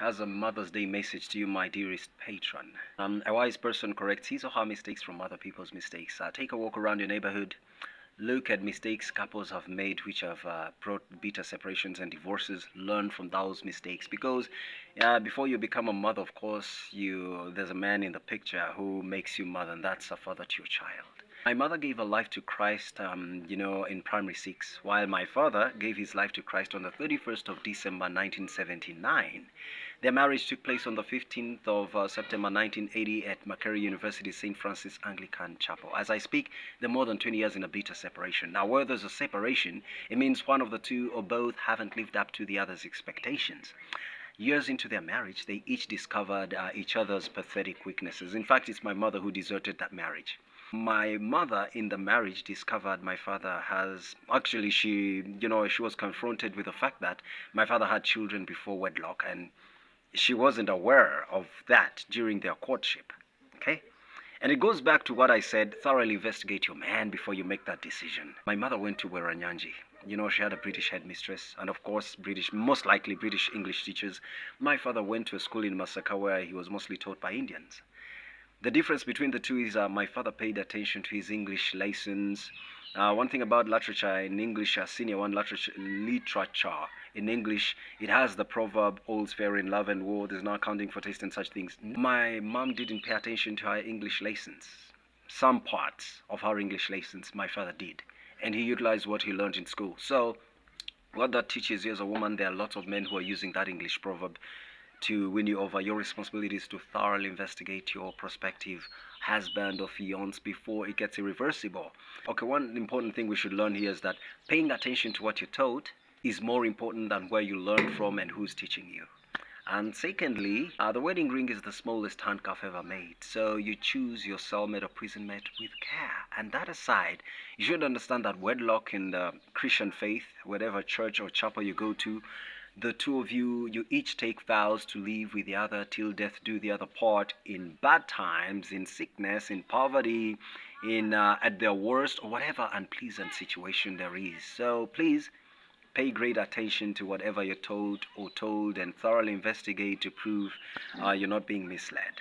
as a Mother's Day message to you, my dearest patron. A wise person corrects his or her mistakes from other people's mistakes. Take a walk around your neighborhood. Look at mistakes couples have made which have brought bitter separations and divorces. Learn from those mistakes because before you become a mother, of course, there's a man in the picture who makes you mother, and that's a father to your child. My mother gave her life to Christ, in primary six, while my father gave his life to Christ on the 31st of December 1979. Their marriage took place on the 15th of September 1980 at Makerere University St. Francis Anglican Chapel. As I speak, they're more than 20 years in a bitter separation. Now, where there's a separation, it means one of the two or both haven't lived up to the other's expectations. Years into their marriage, they each discovered each other's pathetic weaknesses. In fact, it's my mother who deserted that marriage. My mother in the marriage discovered my father has actually she was confronted with the fact that my father had children before wedlock, and she wasn't aware of that during their courtship. Okay? And it goes back to what I said, thoroughly investigate your man before you make that decision. My mother went to Weranyanji. She had a British headmistress and, of course, most likely British English teachers. My father went to a school in Masaka where he was mostly taught by Indians. The difference between the two is my father paid attention to his English lessons. One thing about literature in English, senior one literature in English, it has the proverb, all's fair in love and war, there's no accounting for taste and such things. My mom didn't pay attention to her English lessons. Some parts of her English lessons my father did, and he utilized what he learned in school. So what that teaches you as a woman, there are lots of men who are using that English proverb to win you over. Your responsibility is to thoroughly investigate your prospective husband or fiance before it gets irreversible. Okay, one important thing we should learn here is that paying attention to what you're told is more important than where you learn from and who's teaching you. And secondly, the wedding ring is the smallest handcuff ever made. So you choose your soulmate or prison mate with care. And that aside, you should understand that wedlock in the Christian faith, whatever church or chapel you go to, the two of you each take vows to live with the other till death do the other part, in bad times, in sickness, in poverty, in at their worst, or whatever unpleasant situation there is. So please pay great attention to whatever you're told and thoroughly investigate to prove you're not being misled.